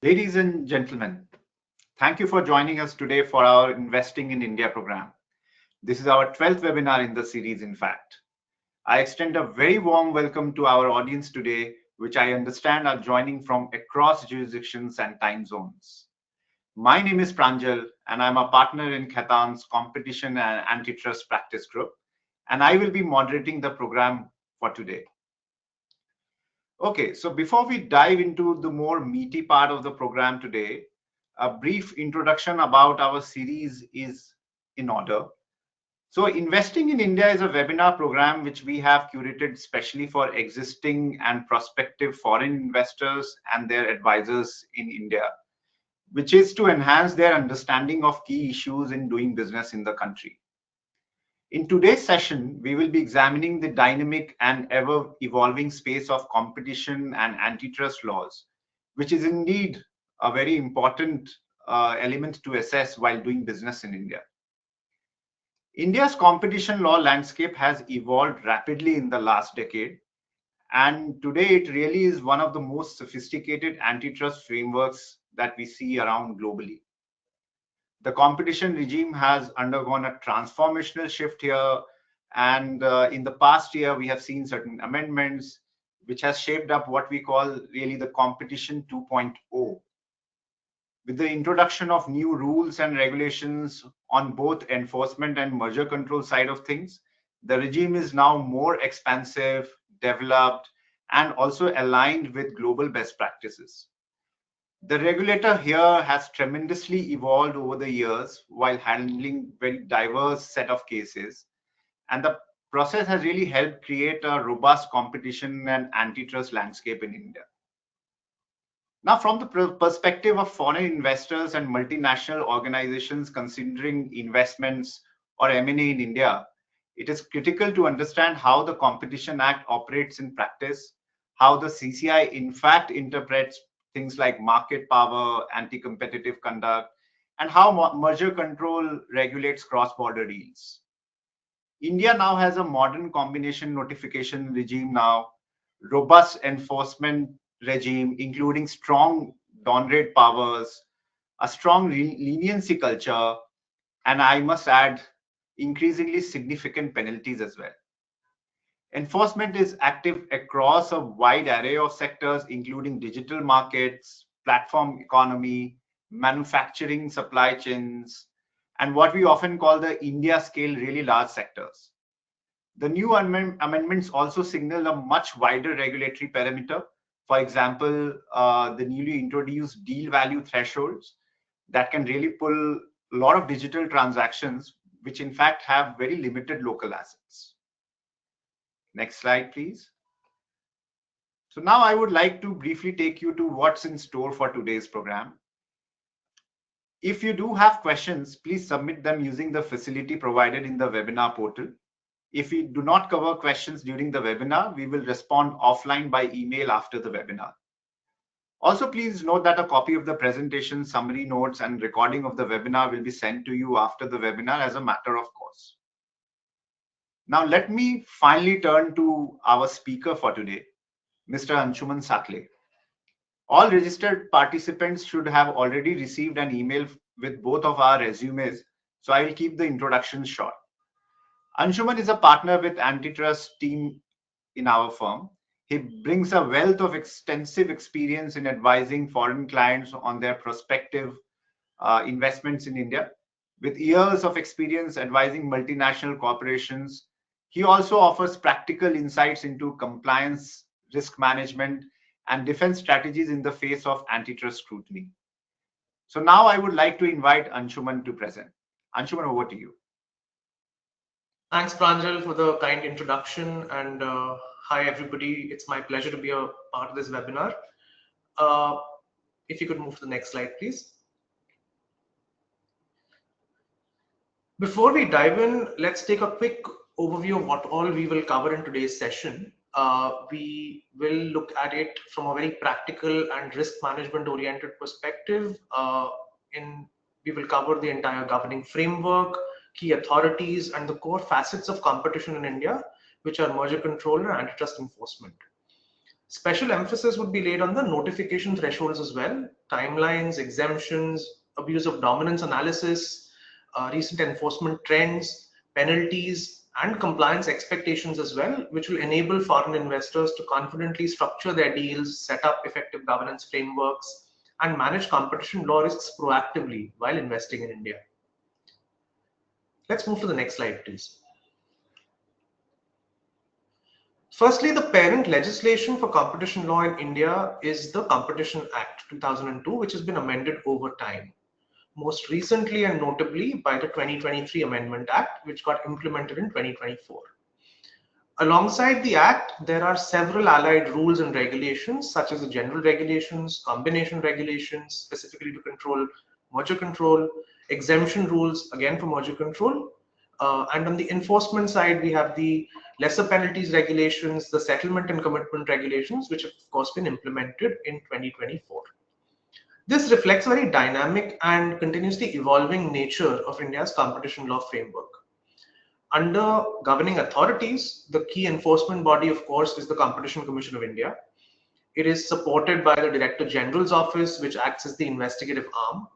Ladies and gentlemen, thank you for joining us today for our Investing in India program. This is our 12th webinar in the series, in fact. I extend a very warm welcome to our audience today, which I understand are joining from across jurisdictions and time zones. My name is Pranjal, and I'm a partner in Khatan's Competition and Antitrust Practice Group, and I will be moderating the program for today. Okay, so before we dive into the more meaty part of the program today, a brief introduction about our series is in order. So, Investing in India is a webinar program which we have curated specially for existing and prospective foreign investors and their advisors in India, which is to enhance their understanding of key issues in doing business in the country. In today's session, we will be examining the dynamic and ever evolving space of competition and antitrust laws, which is indeed a very important element to assess while doing business in India. India's competition law landscape has evolved rapidly in the last decade, and today it really is one of the most sophisticated antitrust frameworks that we see around globally. The competition regime has undergone a transformational shift here, and in the past year we have seen certain amendments which has shaped up what we call really the competition 2.0, with the introduction of new rules and regulations on both enforcement and merger control side of things. The regime is now more expansive, developed, and also aligned with global best practices. The regulator here has tremendously evolved over the years while handling very diverse set of cases, and the process has really helped create a robust competition and antitrust landscape in India. Now, from the perspective of foreign investors and multinational organizations considering investments or M&A in India, it is critical to understand how the Competition Act operates in practice, how the CCI in fact interprets things like market power, anti-competitive conduct, and how merger control regulates cross-border deals. India now has a modern combination notification regime now, robust enforcement regime, including strong down-rate powers, a strong leniency culture, and I must add, increasingly significant penalties as well. Enforcement is active across a wide array of sectors, including digital markets, platform economy, manufacturing supply chains, and what we often call the India scale really large sectors. The new amendments also signal a much wider regulatory perimeter. For example, the newly introduced deal value thresholds that can really pull a lot of digital transactions, which in fact have very limited local assets. Next slide, please. So now I would like to briefly take you to what's in store for today's program. If you do have questions, please submit them using the facility provided in the webinar portal. If we do not cover questions during the webinar, we will respond offline by email after the webinar. Also, please note that a copy of the presentation, summary notes, and recording of the webinar will be sent to you after the webinar as a matter of course. Now, let me finally turn to our speaker for today, Mr. Anshuman Sakle. All registered participants should have already received an email with both of our resumes, so I will keep the introduction short. Anshuman is a partner with Antitrust team in our firm. He brings a wealth of extensive experience in advising foreign clients on their prospective investments in India. With years of experience advising multinational corporations, he also offers practical insights into compliance, risk management, and defense strategies in the face of antitrust scrutiny. So now I would like to invite Anshuman to present. Anshuman, over to you. Thanks, Pranjal, for the kind introduction. And hi, everybody. It's my pleasure to be a part of this webinar. If you could move to the next slide, please. Before we dive in, let's take a quick overview of what all we will cover in today's session. We will look at it from a very practical and risk management oriented perspective. We will cover the entire governing framework, key authorities, and the core facets of competition in India, which are merger control and antitrust enforcement. Special emphasis would be laid on the notification thresholds as well, timelines, exemptions, abuse of dominance analysis, recent enforcement trends, penalties, and compliance expectations as well, which will enable foreign investors to confidently structure their deals, set up effective governance frameworks, and manage competition law risks proactively while investing in India. Let's move to the next slide, please. Firstly, the parent legislation for competition law in India is the Competition Act 2002, which has been amended over time. Most recently and notably by the 2023 Amendment Act, which got implemented in 2024. Alongside the Act, there are several allied rules and regulations, such as the general regulations, combination regulations, specifically to control merger control, exemption rules, again for merger control. And on the enforcement side, we have the lesser penalties regulations, the settlement and commitment regulations, which have of course been implemented in 2024. This reflects a very dynamic and continuously evolving nature of India's competition law framework. Under governing authorities, the key enforcement body, of course, is the Competition Commission of India. It is supported by the Director General's Office, which acts as the investigative arm.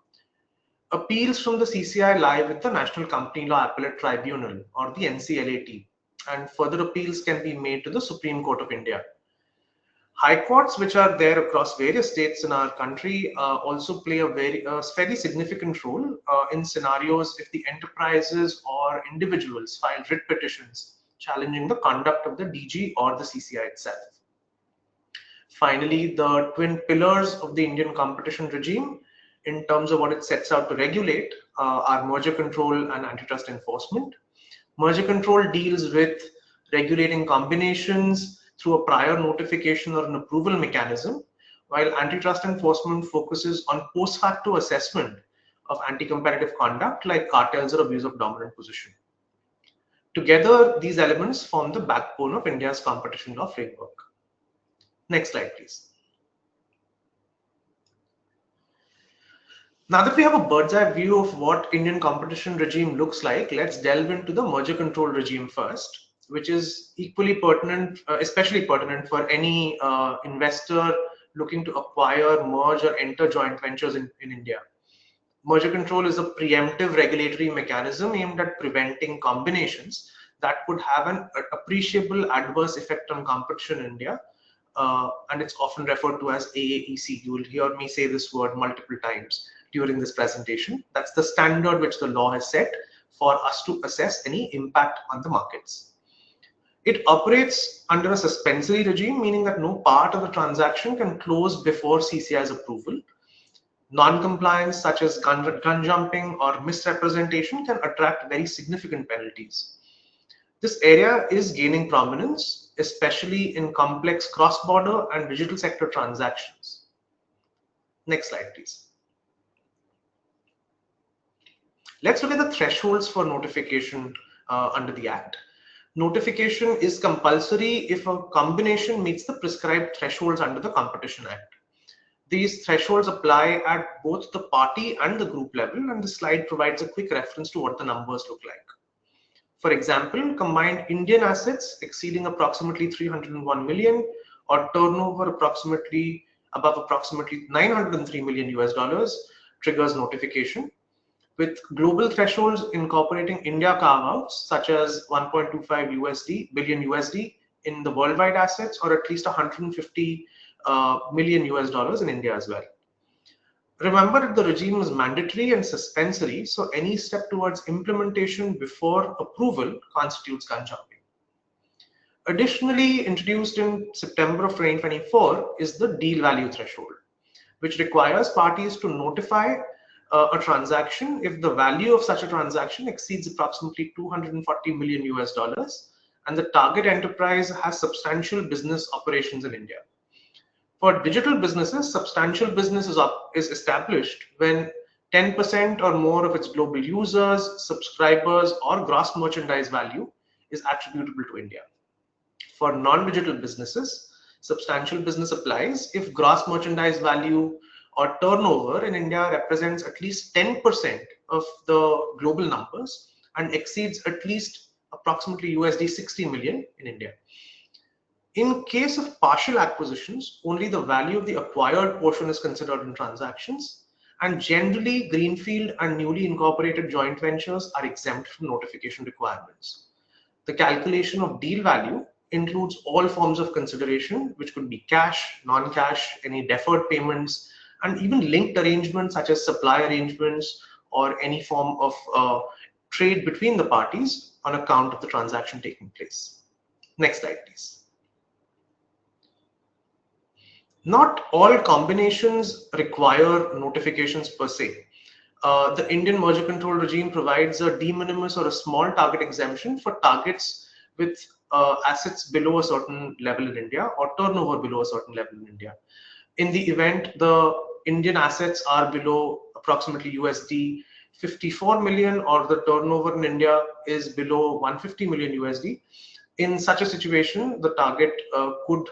Appeals from the CCI lie with the National Company Law Appellate Tribunal, or the NCLAT, and further appeals can be made to the Supreme Court of India. High courts, which are there across various states in our country, also play a fairly significant role in scenarios if the enterprises or individuals file writ petitions challenging the conduct of the DG or the CCI itself. Finally, the twin pillars of the Indian competition regime, in terms of what it sets out to regulate, are merger control and antitrust enforcement. Merger control deals with regulating combinations through a prior notification or an approval mechanism, while antitrust enforcement focuses on post facto assessment of anti-competitive conduct like cartels or abuse of dominant position. Together, these elements form the backbone of India's competition law framework. Next slide, please. Now that we have a bird's eye view of what Indian competition regime looks like, let's delve into the merger control regime first, which is equally pertinent, especially pertinent for any investor looking to acquire, merge, or enter joint ventures in India. Merger control is a preemptive regulatory mechanism aimed at preventing combinations that could have an appreciable adverse effect on competition in India, and it's often referred to as AAEC. You will hear me say this word multiple times during this presentation. That's the standard which the law has set for us to assess any impact on the markets. It operates under a suspensory regime, meaning that no part of the transaction can close before CCI's approval. Non-compliance, such as gun jumping or misrepresentation, can attract very significant penalties. This area is gaining prominence, especially in complex cross-border and digital sector transactions. Next slide, please. Let's look at the thresholds for notification under the Act. Notification is compulsory if a combination meets the prescribed thresholds under the Competition Act. These thresholds apply at both the party and the group level, and the slide provides a quick reference to what the numbers look like. For example, combined Indian assets exceeding approximately 301 million or turnover above approximately 903 million US triggers notification, with global thresholds incorporating India carve-outs such as 1.25 billion USD in the worldwide assets, or at least 150 million US in India as well. Remember that the regime is mandatory and suspensory, so any step towards implementation before approval constitutes gun jumping. Additionally, introduced in September of 2024 is the deal value threshold, which requires parties to notify a transaction if the value of such a transaction exceeds approximately 240 million US and the target enterprise has substantial business operations in India. For digital businesses, substantial business is established when 10% or more of its global users, subscribers, or gross merchandise value is attributable to India. For non-digital businesses, substantial business applies if gross merchandise value or turnover in India represents at least 10% of the global numbers and exceeds at least approximately USD 60 million in India. In case of partial acquisitions, only the value of the acquired portion is considered in transactions, and generally greenfield and newly incorporated joint ventures are exempt from notification requirements. The calculation of deal value includes all forms of consideration, which could be cash, non-cash, any deferred payments, and even linked arrangements such as supply arrangements or any form of trade between the parties on account of the transaction taking place. Next slide, please. Not all combinations require notifications per se. The Indian merger control regime provides a de minimis or a small target exemption for targets with assets below a certain level in India or turnover below a certain level in India. In the event the Indian assets are below approximately USD 54 million or the turnover in India is below 150 million USD, in such a situation, the target could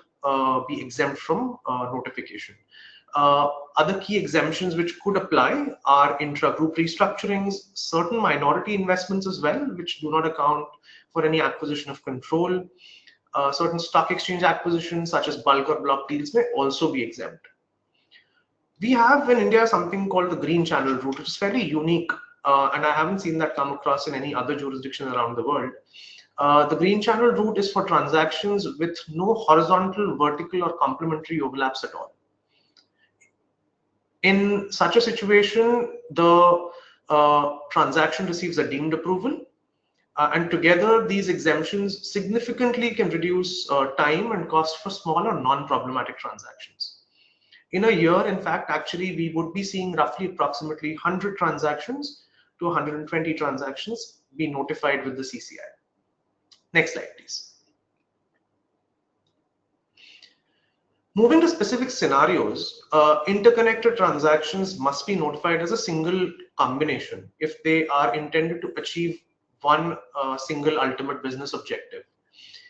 be exempt from notification. Other key exemptions which could apply are intra-group restructurings, certain minority investments as well, which do not account for any acquisition of control. Certain stock exchange acquisitions such as bulk or block deals may also be exempt. We have in India something called the green channel route, which is fairly unique, and I haven't seen that come across in any other jurisdiction around the world. The green channel route is for transactions with no horizontal, vertical, or complementary overlaps at all. In such a situation, the transaction receives a deemed approval, and together these exemptions significantly can reduce time and cost for smaller non-problematic transactions. In a year, in fact, actually, we would be seeing roughly approximately 100 transactions to 120 transactions be notified with the CCI. Next slide, please. Moving to specific scenarios, interconnected transactions must be notified as a single combination if they are intended to achieve one single ultimate business objective.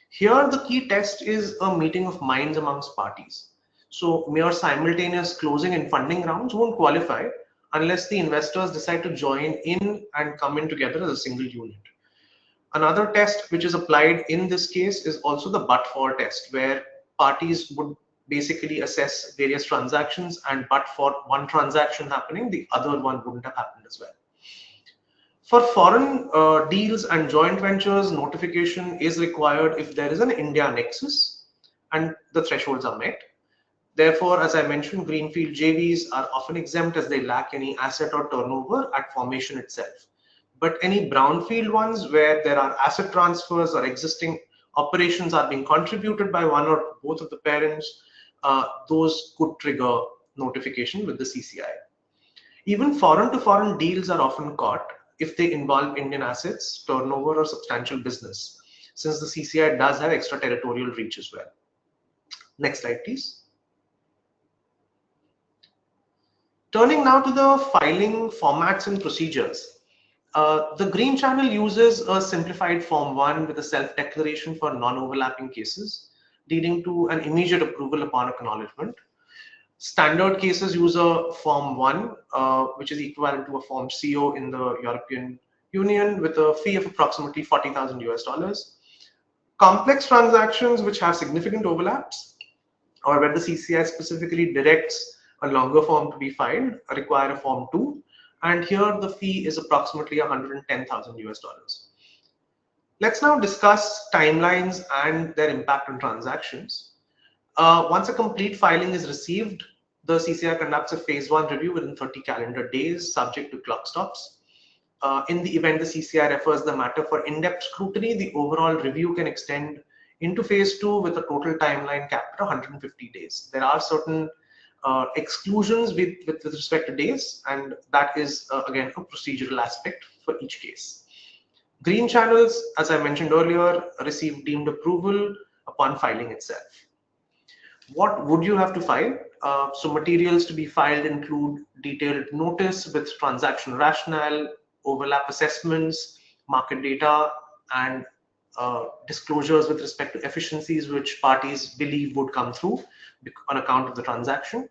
Here, the key test is a meeting of minds amongst parties. So mere simultaneous closing and funding rounds won't qualify unless the investors decide to join in and come in together as a single unit. Another test which is applied in this case is also the but-for test, where parties would basically assess various transactions, and but for one transaction happening, the other one wouldn't have happened as well. For foreign deals and joint ventures, notification is required if there is an India nexus and the thresholds are met. Therefore, as I mentioned, greenfield JVs are often exempt as they lack any asset or turnover at formation itself. But any brownfield ones where there are asset transfers or existing operations are being contributed by one or both of the parents, those could trigger notification with the CCI. Even foreign to foreign deals are often caught if they involve Indian assets, turnover, or substantial business, since the CCI does have extraterritorial reach as well. Next slide, please. Turning now to the filing formats and procedures. The green channel uses a simplified Form 1 with a self-declaration for non-overlapping cases, leading to an immediate approval upon acknowledgement. Standard cases use a Form 1, which is equivalent to a Form CO in the European Union, with a fee of approximately $40,000. Complex transactions which have significant overlaps, or where the CCI specifically directs a longer form to be filed, require a Form 2, and here the fee is approximately $110,000. Let's now discuss timelines and their impact on transactions. Once a complete filing is received, the CCI conducts a phase 1 review within 30 calendar days, subject to clock stops. In the event the CCI refers the matter for in-depth scrutiny, the overall review can extend into phase 2 with a total timeline capped at 150 days. There are certain exclusions with respect to days, and that is again a procedural aspect for each case. Green channels, as I mentioned earlier, receive deemed approval upon filing itself. What would you have to file? So materials to be filed include detailed notice with transaction rationale, overlap assessments, market data, and disclosures with respect to efficiencies which parties believe would come through on account of the transaction.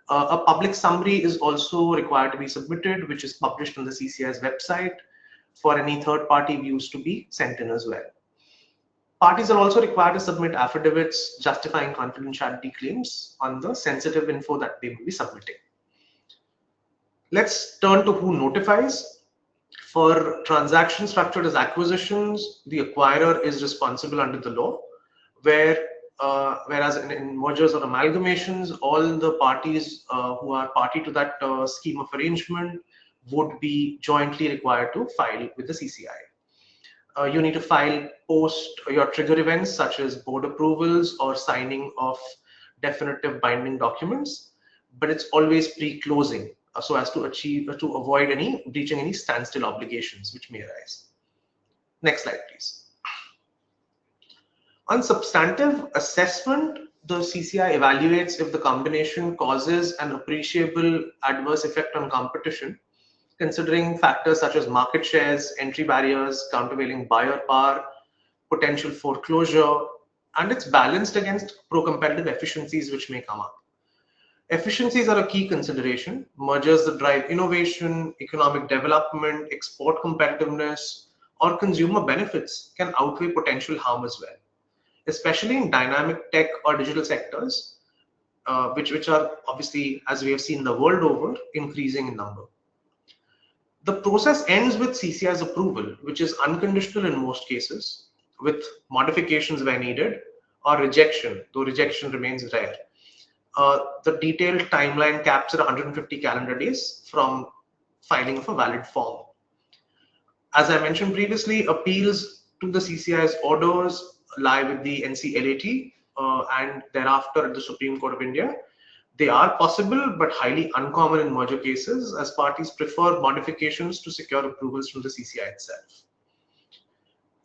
A public summary is also required to be submitted, which is published on the CCI's website for any third-party views to be sent in as well. Parties are also required to submit affidavits justifying confidentiality claims on the sensitive info that they will be submitting. Let's turn to who notifies. For transactions structured as acquisitions, the acquirer is responsible under the law, whereas in mergers or amalgamations, all the parties who are party to that scheme of arrangement would be jointly required to file with the CCI. You need to file post your trigger events such as board approvals or signing of definitive binding documents, but it's always pre-closing so as to avoid any breaching any standstill obligations which may arise. Next slide, please. On substantive assessment, the CCI evaluates if the combination causes an appreciable adverse effect on competition, considering factors such as market shares, entry barriers, countervailing buyer power, potential foreclosure, and it's balanced against pro-competitive efficiencies which may come up. Efficiencies are a key consideration. Mergers that drive innovation, economic development, export competitiveness, or consumer benefits can outweigh potential harm as well, especially in dynamic tech or digital sectors, which are obviously, as we have seen the world over, increasing in number. The process ends with CCI's approval, which is unconditional in most cases, with modifications where needed, or rejection, though rejection remains rare. The detailed timeline caps at 150 calendar days from filing of a valid form. As I mentioned previously, appeals to the CCI's orders lie with the NCLAT and thereafter at the Supreme Court of India. They are possible but highly uncommon in merger cases, as parties prefer modifications to secure approvals from the CCI itself.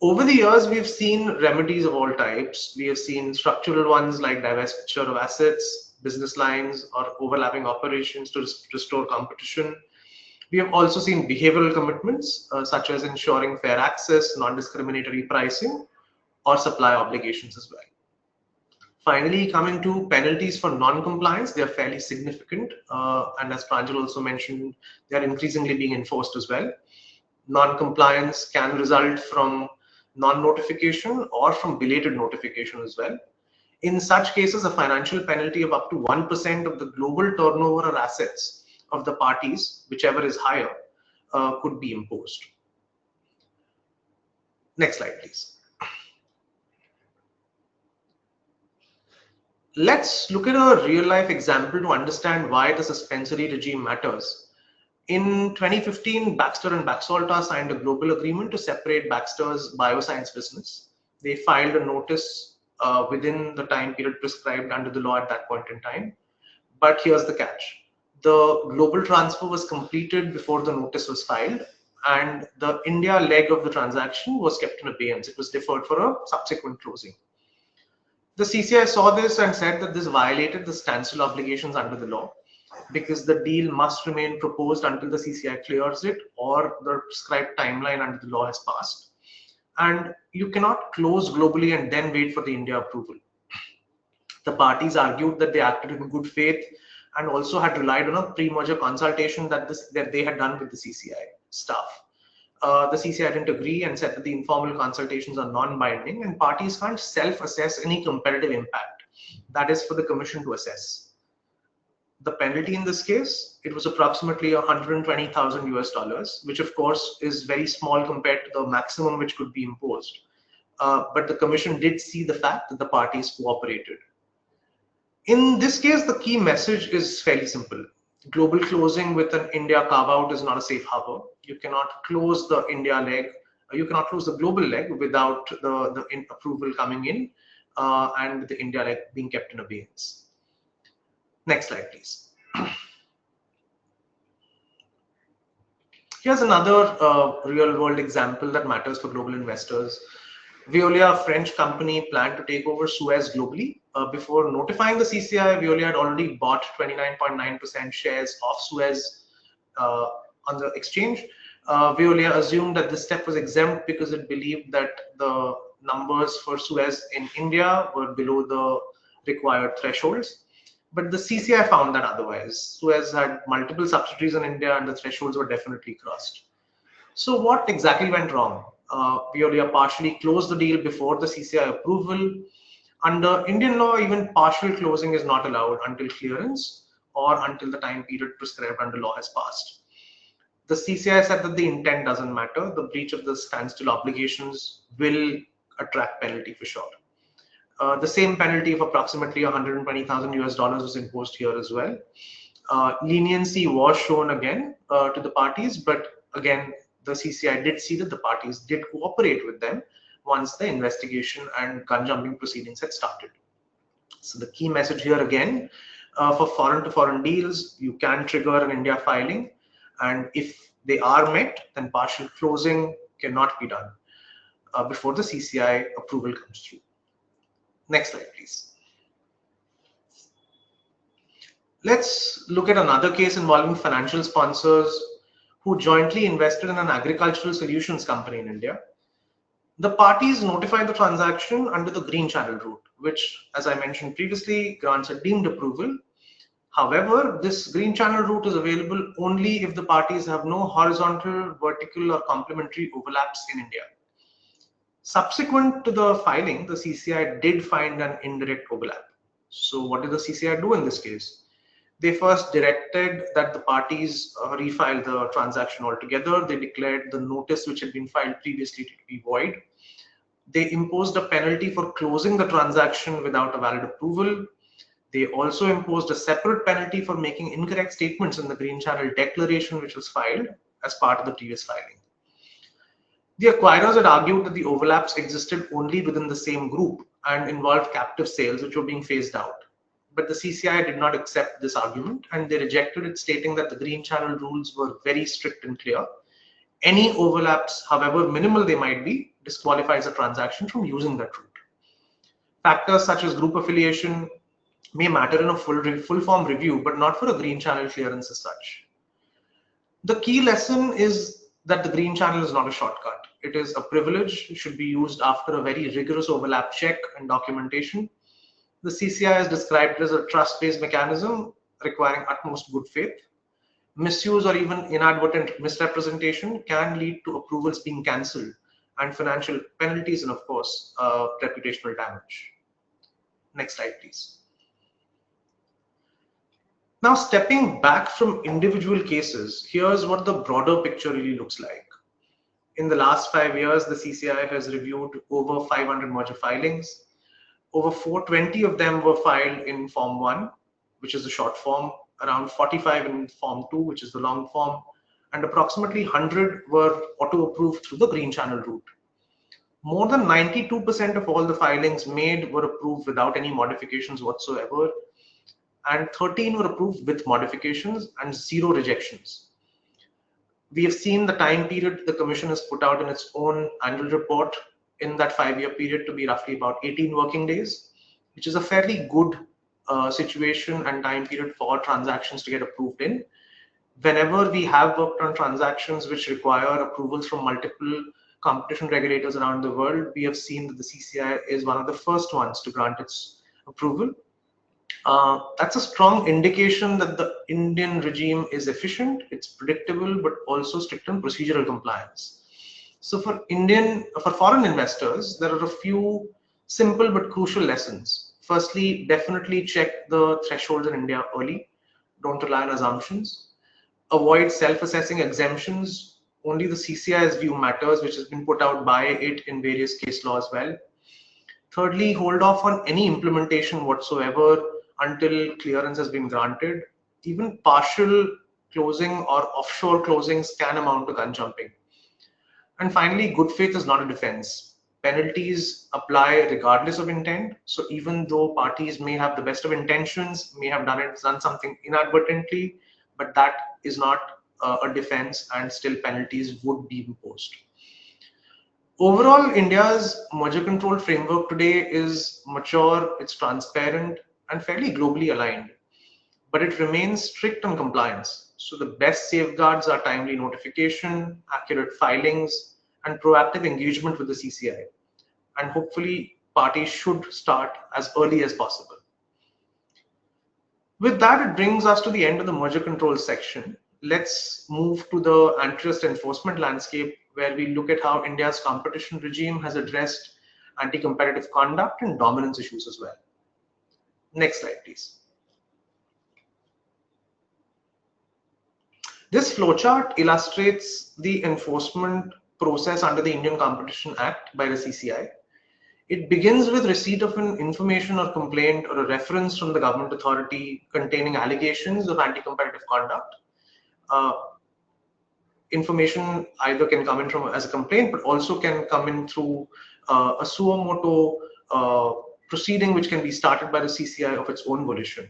Over the years, we've seen remedies of all types. We have seen structural ones like divestiture of assets, business lines, or overlapping operations to restore competition. We have also seen behavioral commitments, such as ensuring fair access, non-discriminatory pricing, or supply obligations as well. Finally, coming to penalties for non-compliance, they are fairly significant. And as Pranjal also mentioned, they are increasingly being enforced as well. Non-compliance can result from non-notification or from belated notification as well. In such cases, a financial penalty of up to 1% of the global turnover or assets of the parties, whichever is higher, could be imposed. Next slide, please. Let's look at a real-life example to understand why the suspensory regime matters. In 2015, Baxter and Baxalta signed a global agreement to separate Baxter's bioscience business. They filed a notice within the time period prescribed under the law at that point in time. But here's the catch. The global transfer was completed before the notice was filed, and the India leg of the transaction was kept in abeyance. It was deferred for a subsequent closing. The CCI saw this and said that this violated the standstill obligations under the law, because the deal must remain proposed until the CCI clears it or the prescribed timeline under the law has passed. And you cannot close globally and then wait for the India approval. The parties argued that they acted in good faith and also had relied on a pre-merger consultation that they had done with the CCI staff. The CCI didn't agree and said that the informal consultations are non-binding and parties can't self-assess any competitive impact. That is for the Commission to assess. The penalty in this case, it was approximately 120,000 US dollars, which of course is very small compared to the maximum which could be imposed. But the Commission did see the fact that the parties cooperated. In this case, the key message is fairly simple. Global closing with an India carve-out is not a safe harbor. You cannot close the India leg, you cannot close the global leg without the approval coming in and the India leg being kept in abeyance. Next slide, please. Here's another real-world example that matters for global investors. Veolia, a French company, planned to take over Suez globally. Before notifying the CCI, Veolia had already bought 29.9% shares of Suez on the exchange. Veolia assumed that this step was exempt because it believed that the numbers for Suez in India were below the required thresholds. But the CCI found that otherwise. Suez had multiple subsidiaries in India and the thresholds were definitely crossed. So what exactly went wrong? Veolia partially closed the deal before the CCI approval. Under Indian law, even partial closing is not allowed until clearance or until the time period prescribed under law has passed. The CCI said that the intent doesn't matter. The breach of the standstill obligations will attract penalty for sure. The same penalty of approximately 120,000 US dollars was imposed here as well. Leniency was shown again to the parties, but again, the CCI did see that the parties did cooperate with them once the investigation and gun jumping proceedings had started. So the key message here again, for foreign to foreign deals, you can trigger an India filing, and if they are met, then partial closing cannot be done before the CCI approval comes through. Next slide, please. Let's look at another case involving financial sponsors who jointly invested in an agricultural solutions company in India. The parties notified the transaction under the Green Channel route, which, as I mentioned previously, grants a deemed approval. However, this Green Channel route is available only if the parties have no horizontal, vertical, or complementary overlaps in India. Subsequent to the filing, the CCI did find an indirect overlap. So what did the CCI do in this case? They first directed that the parties refile the transaction altogether. They declared the notice which had been filed previously to be void. They imposed a penalty for closing the transaction without a valid approval. They also imposed a separate penalty for making incorrect statements in the Green Channel declaration which was filed as part of the previous filing. The acquirers had argued that the overlaps existed only within the same group and involved captive sales which were being phased out. But the CCI did not accept this argument and they rejected it, stating that the Green Channel rules were very strict and clear. Any overlaps, however minimal they might be, disqualifies a transaction from using that route. Factors such as group affiliation may matter in a full form review, but not for a Green Channel clearance as such. The key lesson is that the Green Channel is not a shortcut. It is a privilege. It should be used after a very rigorous overlap check and documentation. The CCI has described it as a trust-based mechanism requiring utmost good faith. Misuse or even inadvertent misrepresentation can lead to approvals being cancelled and financial penalties and, of course, reputational damage. Next slide, please. Now, stepping back from individual cases, here's what the broader picture really looks like. In the last 5 years, the CCI has reviewed over 500 merger filings. Over 420 of them were filed in Form 1, which is the short form, around 45 in Form 2, which is the long form, and approximately 100 were auto-approved through the Green Channel route. More than 92% of all the filings made were approved without any modifications whatsoever, and 13 were approved with modifications and 0 rejections. We have seen the time period the Commission has put out in its own annual report in that 5-year period to be roughly about 18 working days, which is a fairly good situation and time period for transactions to get approved in. Whenever we have worked on transactions which require approvals from multiple competition regulators around the world, we have seen that the CCI is one of the first ones to grant its approval. That's a strong indication that the Indian regime is efficient, it's predictable, but also strict on procedural compliance. So for foreign investors, there are a few simple but crucial lessons. Firstly, definitely check the thresholds in India early. Don't rely on assumptions. Avoid self-assessing exemptions. Only the CCI's view matters, which has been put out by it in various case law as well. Thirdly, hold off on any implementation whatsoever until clearance has been granted. Even partial closing or offshore closings can amount to gun jumping. And finally, good faith is not a defense. Penalties apply regardless of intent. So even though parties may have the best of intentions, may have done something inadvertently, but that is not a defense, and still penalties would be imposed. Overall, India's merger control framework today is mature, it's transparent, and fairly globally aligned, but it remains strict on compliance. So the best safeguards are timely notification, accurate filings, and proactive engagement with the CCI. And hopefully parties should start as early as possible. With that, it brings us to the end of the merger control section. Let's move to the antitrust enforcement landscape, where we look at how India's competition regime has addressed anti-competitive conduct and dominance issues as well. Next slide, please. This flowchart illustrates the enforcement process under the Indian Competition Act by the CCI. It begins with receipt of an information or complaint or a reference from the government authority containing allegations of anti-competitive conduct. Information either can come in from as a complaint, but also can come in through a suo motu proceeding, which can be started by the CCI of its own volition.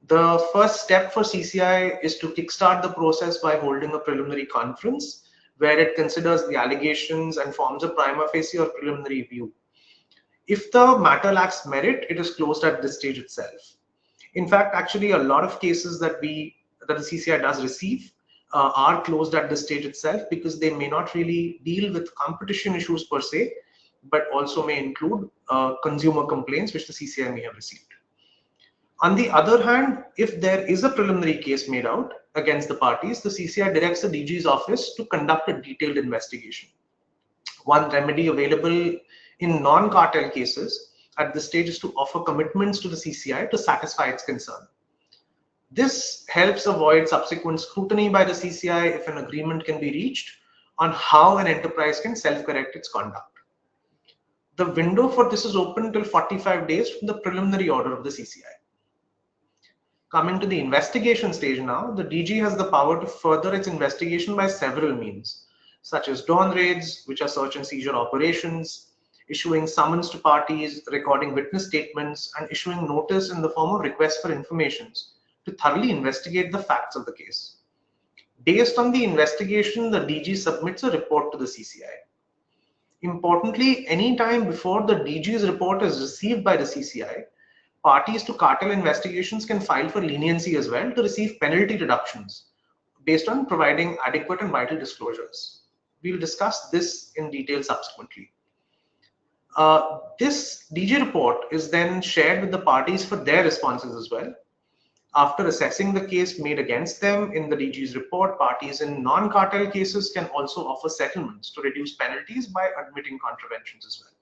The first step for CCI is to kickstart the process by holding a preliminary conference where it considers the allegations and forms a prima facie or preliminary view. If the matter lacks merit, it is closed at this stage itself. In fact, actually, a lot of cases that the CCI does receive are closed at this stage itself because they may not really deal with competition issues per se, but also may include consumer complaints which the CCI may have received. On the other hand, if there is a preliminary case made out against the parties, the CCI directs the DG's office to conduct a detailed investigation. One remedy available in non-cartel cases at this stage is to offer commitments to the CCI to satisfy its concern. This helps avoid subsequent scrutiny by the CCI if an agreement can be reached on how an enterprise can self-correct its conduct. The window for this is open till 45 days from the preliminary order of the CCI. Coming to the investigation stage now, the DG has the power to further its investigation by several means, such as dawn raids, which are search and seizure operations, issuing summons to parties, recording witness statements, and issuing notice in the form of requests for informations to thoroughly investigate the facts of the case. Based on the investigation, the DG submits a report to the CCI. Importantly, any time before the DG's report is received by the CCI, parties to cartel investigations can file for leniency as well to receive penalty reductions based on providing adequate and vital disclosures. We'll discuss this in detail subsequently. This DG report is then shared with the parties for their responses as well. After assessing the case made against them in the DG's report, parties in non-cartel cases can also offer settlements to reduce penalties by admitting contraventions as well.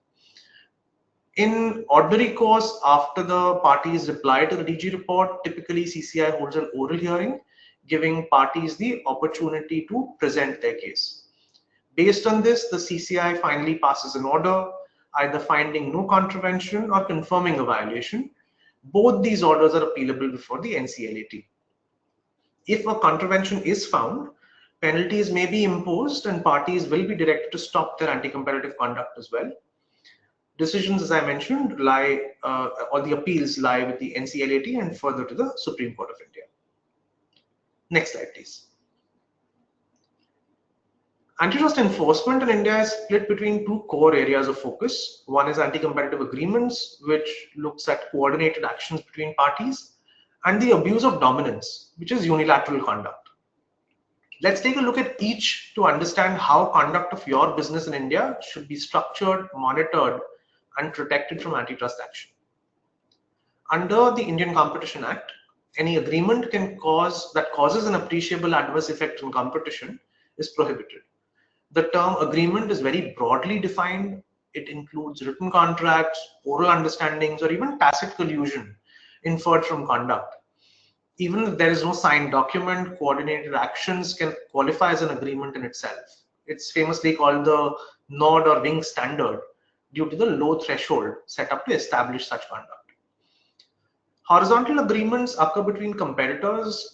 In ordinary course, after the parties reply to the DG report, typically CCI holds an oral hearing, giving parties the opportunity to present their case. Based on this, the CCI finally passes an order, either finding no contravention or confirming a violation. Both these orders are appealable before the NCLAT. If a contravention is found, penalties may be imposed and parties will be directed to stop their anti-competitive conduct as well. Decisions, as I mentioned, lie, or the appeals lie with the NCLAT and further to the Supreme Court of India. Next slide, please. Antitrust enforcement in India is split between two core areas of focus. One is anti-competitive agreements, which looks at coordinated actions between parties, and the abuse of dominance, which is unilateral conduct. Let's take a look at each to understand how conduct of your business in India should be structured, monitored, and protected from antitrust action. Under the Indian Competition Act, any agreement that causes an appreciable adverse effect on competition is prohibited. The term agreement is very broadly defined. It includes written contracts, oral understandings, or even tacit collusion inferred from conduct. Even if there is no signed document, coordinated actions can qualify as an agreement in itself. It's famously called the nod or wink standard due to the low threshold set up to establish such conduct. Horizontal agreements occur between competitors.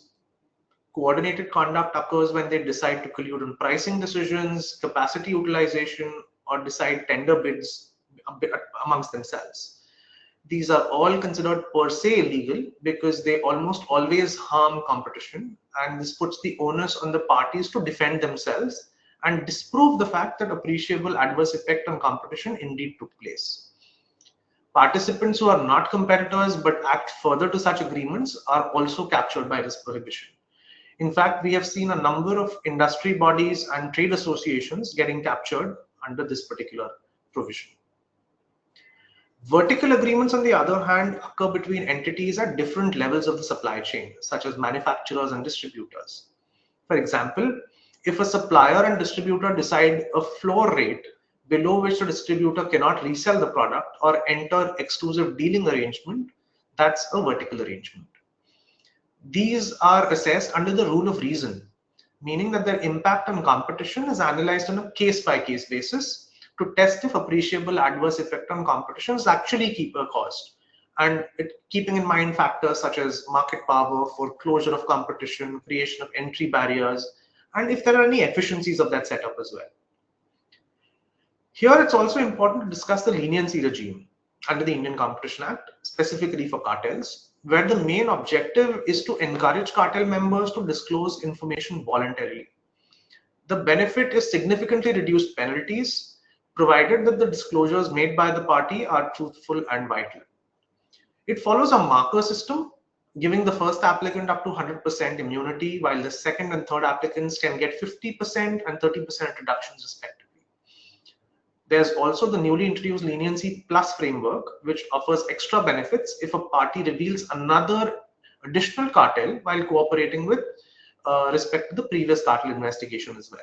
Coordinated conduct occurs when they decide to collude on pricing decisions, capacity utilization, or decide tender bids amongst themselves. These are all considered per se illegal because they almost always harm competition, and this puts the onus on the parties to defend themselves and disprove the fact that appreciable adverse effect on competition indeed took place. Participants who are not competitors but act further to such agreements are also captured by this prohibition. In fact, we have seen a number of industry bodies and trade associations getting captured under this particular provision. Vertical agreements, on the other hand, occur between entities at different levels of the supply chain, such as manufacturers and distributors. For example, If a supplier and distributor decide a floor rate below which the distributor cannot resell the product or enter exclusive dealing arrangement, that's a vertical arrangement. These are assessed under the rule of reason, meaning that their impact on competition is analyzed on a case-by-case basis to test if appreciable adverse effect on competition is actually keeper caused, and keeping in mind factors such as market power, foreclosure of competition, creation of entry barriers, and if there are any efficiencies of that setup as well. Here, it's also important to discuss the leniency regime under the Indian Competition Act, specifically for cartels, where the main objective is to encourage cartel members to disclose information voluntarily. The benefit is significantly reduced penalties, provided that the disclosures made by the party are truthful and vital. It follows a marker system, giving the first applicant up to 100% immunity, while the second and third applicants can get 50% and 30% reductions respectively. There's also the newly introduced Leniency Plus framework, which offers extra benefits if a party reveals another additional cartel while cooperating with respect to the previous cartel investigation as well.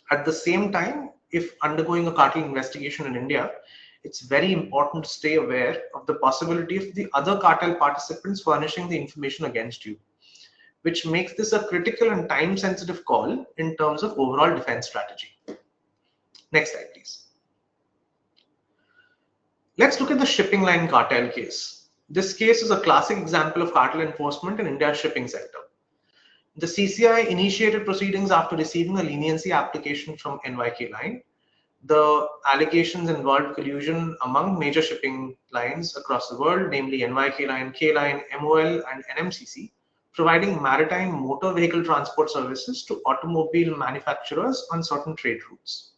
At the same time, if undergoing a cartel investigation in India, it's very important to stay aware of the possibility of the other cartel participants furnishing the information against you, which makes this a critical and time-sensitive call in terms of overall defense strategy. Next slide, please. Let's look at the shipping line cartel case. This case is a classic example of cartel enforcement in India's shipping sector. The CCI initiated proceedings after receiving a leniency application from NYK Line. The allegations involved collusion among major shipping lines across the world, namely NYK Line, K Line, MOL, and NMCC, providing maritime motor vehicle transport services to automobile manufacturers on certain trade routes.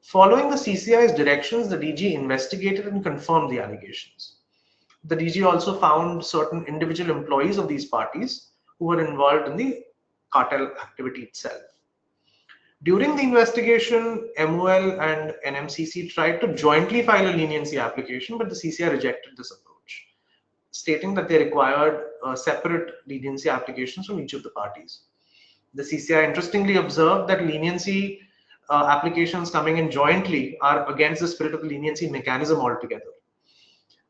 Following the CCI's directions, the DG investigated and confirmed the allegations. The DG also found certain individual employees of these parties who were involved in the cartel activity itself. During the investigation, MOL and NMCC tried to jointly file a leniency application, but the CCI rejected this approach, stating that they required separate leniency applications from each of the parties. The CCI interestingly observed that leniency applications coming in jointly are against the spirit of the leniency mechanism altogether.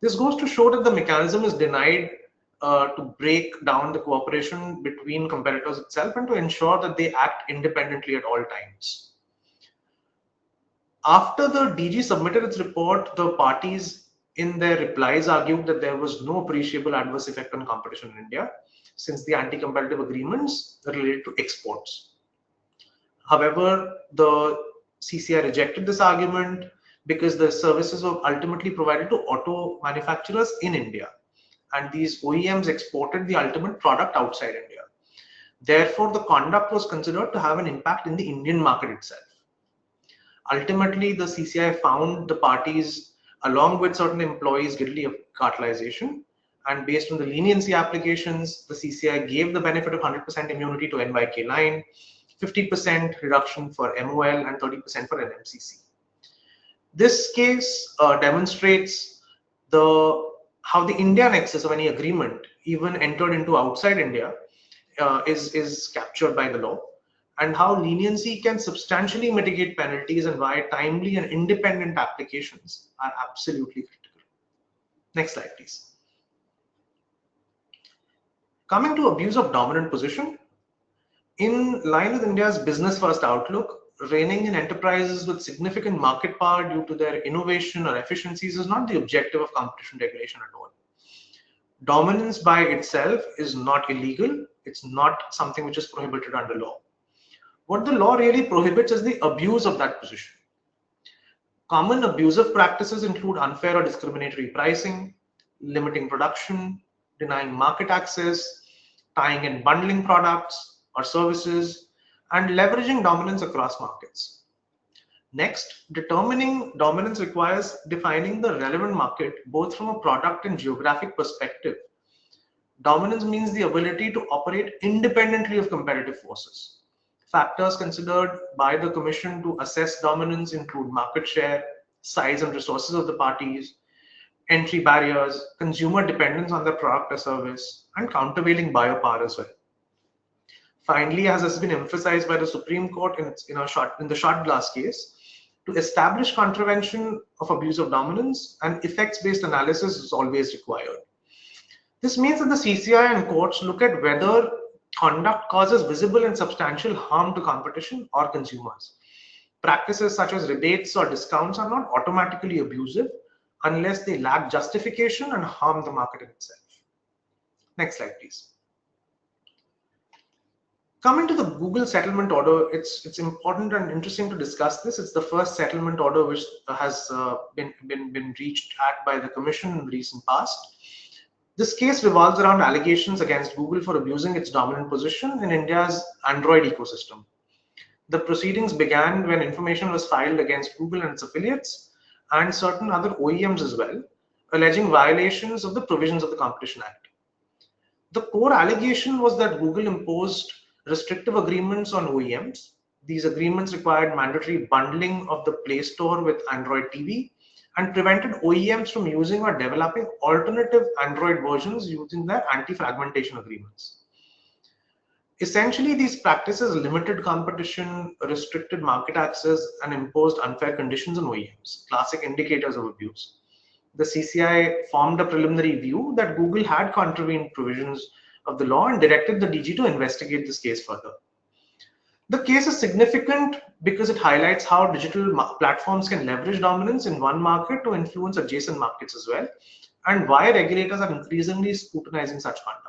This goes to show that the mechanism is designed to break down the cooperation between competitors itself and to ensure that they act independently at all times. After the DG submitted its report, the parties in their replies argued that there was no appreciable adverse effect on competition in India, since the anti-competitive agreements are related to exports. However, the CCI rejected this argument because the services were ultimately provided to auto manufacturers in India, and these OEMs exported the ultimate product outside India. Therefore, the conduct was considered to have an impact in the Indian market itself. Ultimately, the CCI found the parties, along with certain employees, guilty of cartelization, and based on the leniency applications, the CCI gave the benefit of 100% immunity to NYK Line, 50% reduction for MOL, and 30% for NMCC. This case demonstrates how the India nexus of any agreement, even entered into outside India, is captured by the law, and how leniency can substantially mitigate penalties and why timely and independent applications are absolutely critical. Next slide, please. Coming to abuse of dominant position, in line with India's business-first outlook, reining in enterprises with significant market power due to their innovation or efficiencies is not the objective of competition regulation at all. Dominance by itself is not illegal. It's not something which is prohibited under law. What the law really prohibits is the abuse of that position. Common abusive practices include unfair or discriminatory pricing, limiting production, denying market access, tying in bundling products or services, and leveraging dominance across markets. Next, determining dominance requires defining the relevant market both from a product and geographic perspective. Dominance means the ability to operate independently of competitive forces. Factors considered by the Commission to assess dominance include market share, size and resources of the parties, entry barriers, consumer dependence on the product or service, and countervailing buyer power as well. Finally, as has been emphasized by the Supreme Court in the short glass case, to establish contravention of abuse of dominance, an effects-based analysis is always required. This means that the CCI and courts look at whether conduct causes visible and substantial harm to competition or consumers. Practices such as rebates or discounts are not automatically abusive unless they lack justification and harm the market in itself. Next slide, please. Coming to the Google settlement order, it's important and interesting to discuss this. It's the first settlement order which has been reached at by the Commission in the recent past. This case revolves around allegations against Google for abusing its dominant position in India's Android ecosystem. The proceedings began when information was filed against Google and its affiliates and certain other OEMs as well, alleging violations of the provisions of the Competition Act. The core allegation was that Google imposed restrictive agreements on OEMs. These agreements required mandatory bundling of the Play Store with Android TV and prevented OEMs from using or developing alternative Android versions using their anti-fragmentation agreements. Essentially, these practices limited competition, restricted market access, and imposed unfair conditions on OEMs, classic indicators of abuse. The CCI formed a preliminary view that Google had contravened provisions of the law and directed the DG to investigate this case further. The case is significant because it highlights how digital platforms can leverage dominance in one market to influence adjacent markets as well, and why regulators are increasingly scrutinizing such conduct.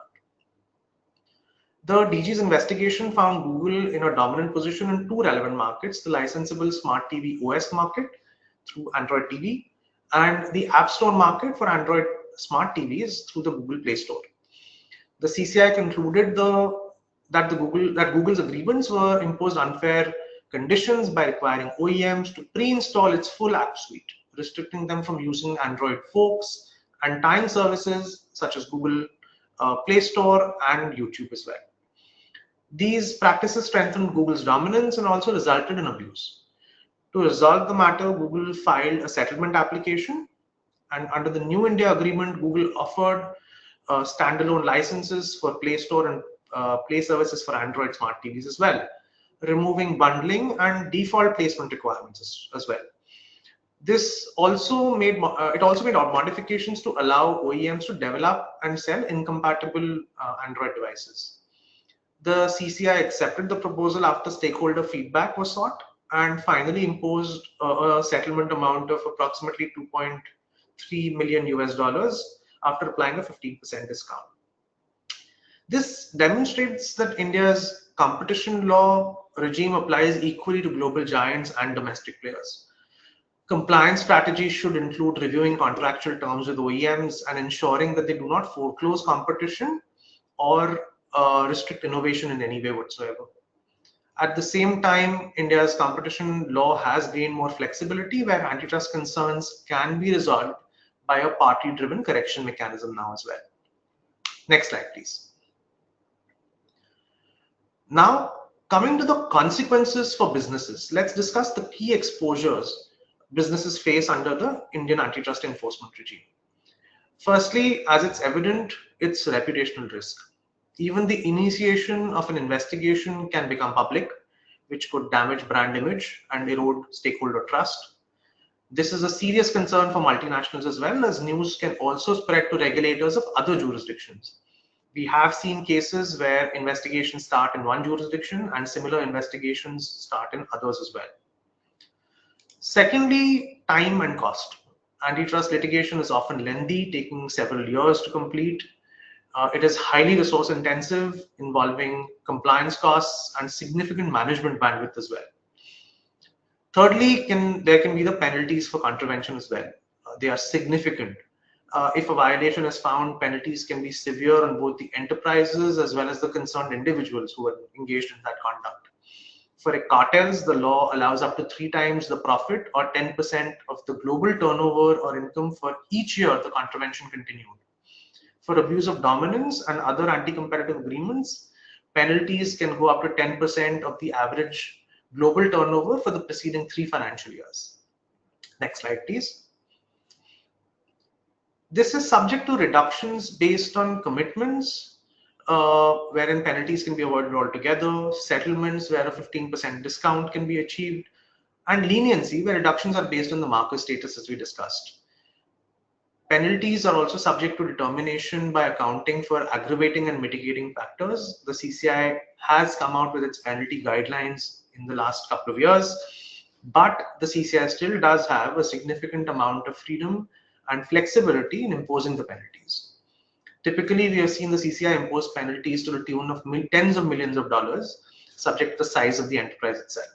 The DG's investigation found Google in a dominant position in two relevant markets, the licensable smart TV OS market through Android TV and the App Store market for Android smart TVs through the Google Play Store. The CCI concluded that Google's agreements were imposed unfair conditions by requiring OEMs to pre-install its full app suite, restricting them from using Android forks and tying services such as Google Play Store and YouTube as well. These practices strengthened Google's dominance and also resulted in abuse. To resolve the matter, Google filed a settlement application, and under the New India Agreement, Google offered standalone licenses for Play Store and Play services for Android smart TVs as well, removing bundling and default placement requirements as well. This also made modifications to allow OEMs to develop and sell incompatible Android devices. The CCI accepted the proposal after stakeholder feedback was sought and finally imposed a settlement amount of approximately $2.3 million after applying a 15% discount. This demonstrates that India's competition law regime applies equally to global giants and domestic players. Compliance strategies should include reviewing contractual terms with OEMs and ensuring that they do not foreclose competition or restrict innovation in any way whatsoever. At the same time, India's competition law has gained more flexibility where antitrust concerns can be resolved by a party-driven correction mechanism now as well. Next slide, please. Now, coming to the consequences for businesses, let's discuss the key exposures businesses face under the Indian antitrust enforcement regime. Firstly, as it's evident, it's reputational risk. Even the initiation of an investigation can become public, which could damage brand image and erode stakeholder trust. This is a serious concern for multinationals as well, as news can also spread to regulators of other jurisdictions. We have seen cases where investigations start in one jurisdiction and similar investigations start in others as well. Secondly, time and cost. Antitrust litigation is often lengthy, taking several years to complete. It is highly resource intensive, involving compliance costs and significant management bandwidth as well. Thirdly, there can be the penalties for contravention as well. They are significant. If a violation is found, penalties can be severe on both the enterprises as well as the concerned individuals who are engaged in that conduct. For cartels, the law allows up to 3 times the profit or 10% of the global turnover or income for each year the contravention continued. For abuse of dominance and other anti-competitive agreements, penalties can go up to 10% of the average global turnover for the preceding 3 financial years. Next slide, please. This is subject to reductions based on commitments wherein penalties can be avoided altogether, settlements where a 15% discount can be achieved, and leniency where reductions are based on the marker status as we discussed. Penalties are also subject to determination by accounting for aggravating and mitigating factors. The CCI has come out with its penalty guidelines in the last couple of years, but the CCI still does have a significant amount of freedom and flexibility in imposing the penalties. Typically, we have seen the CCI impose penalties to the tune of tens of millions of dollars, subject to the size of the enterprise itself.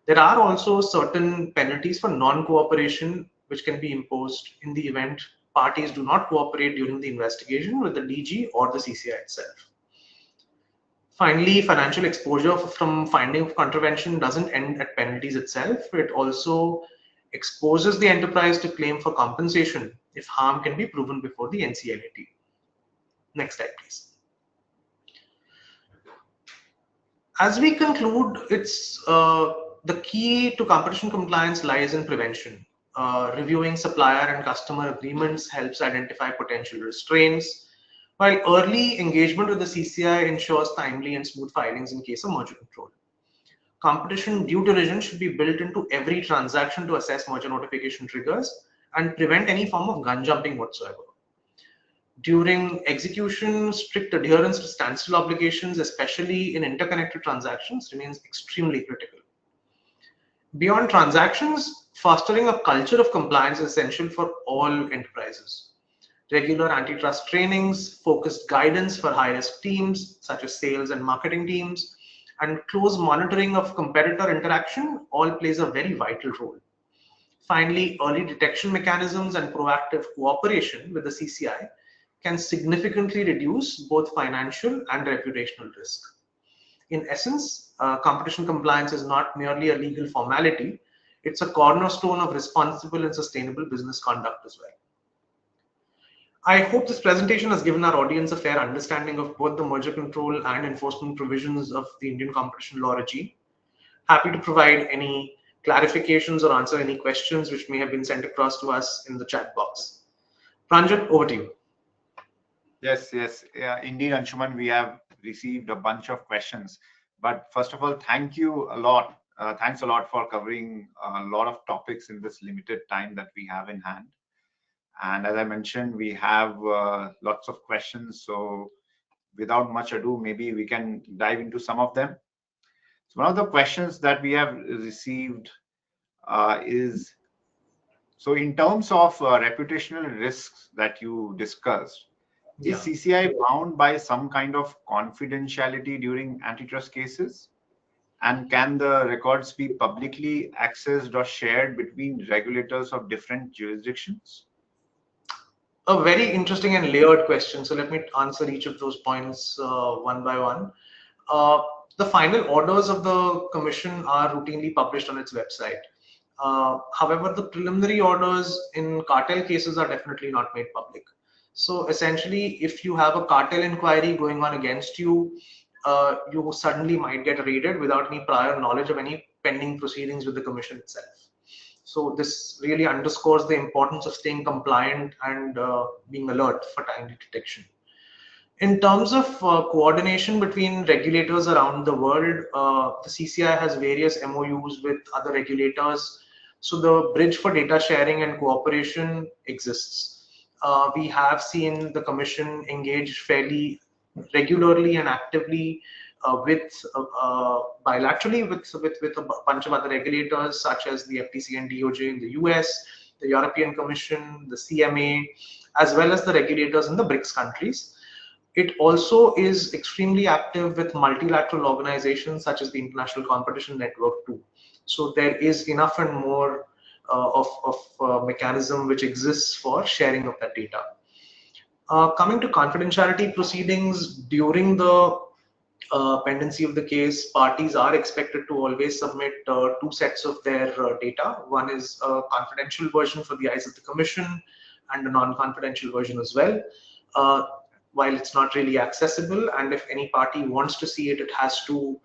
There are also certain penalties for non-cooperation which can be imposed in the event parties do not cooperate during the investigation with the DG or the CCI itself. Finally, financial exposure from finding of contravention doesn't end at penalties itself. It also exposes the enterprise to claim for compensation if harm can be proven before the NCLAT. Next slide, please. As we conclude, it's the key to competition compliance lies in prevention. Reviewing supplier and customer agreements helps identify potential restraints, while early engagement with the CCI ensures timely and smooth filings in case of merger control. Competition due diligence should be built into every transaction to assess merger notification triggers and prevent any form of gun jumping whatsoever. During execution, strict adherence to standstill obligations, especially in interconnected transactions, remains extremely critical. Beyond transactions, fostering a culture of compliance is essential for all enterprises. Regular antitrust trainings, focused guidance for high-risk teams, such as sales and marketing teams, and close monitoring of competitor interaction all plays a very vital role. Finally, early detection mechanisms and proactive cooperation with the CCI can significantly reduce both financial and reputational risk. In essence, competition compliance is not merely a legal formality, it's a cornerstone of responsible and sustainable business conduct as well. I hope this presentation has given our audience a fair understanding of both the merger control and enforcement provisions of the Indian competition law regime. Happy to provide any clarifications or answer any questions which may have been sent across to us in the chat box. Pranjit, over to you. Yes, indeed, Anshuman, we have received a bunch of questions. But first of all, thank you a lot. Thanks a lot for covering a lot of topics in this limited time that we have in hand. And as I mentioned, we have lots of questions. So without much ado, maybe we can dive into some of them. So one of the questions that we have received is, so in terms of reputational risks that you discussed, is CCI bound by some kind of confidentiality during antitrust cases? And can the records be publicly accessed or shared between regulators of different jurisdictions? A very interesting and layered question. So let me answer each of those points one by one. The final orders of the commission are routinely published on its website. However, the preliminary orders in cartel cases are definitely not made public. So essentially, if you have a cartel inquiry going on against you, you suddenly might get raided without any prior knowledge of any pending proceedings with the commission itself. So this really underscores the importance of staying compliant and being alert for timely detection. In terms of coordination between regulators around the world, the CCI has various MOUs with other regulators. So the bridge for data sharing and cooperation exists. We have seen the commission engage fairly regularly and actively bilaterally with a bunch of other regulators such as the FTC and DOJ in the US, the European Commission, the CMA, as well as the regulators in the BRICS countries. It also is extremely active with multilateral organizations such as the International Competition Network too. So there is enough and more of mechanism which exists for sharing of that data. Coming to confidentiality proceedings, during the pendency of the case, parties are expected to always submit two sets of their data. One is a confidential version for the eyes of the commission and a non-confidential version as well. While it's not really accessible, and if any party wants to see it, it has to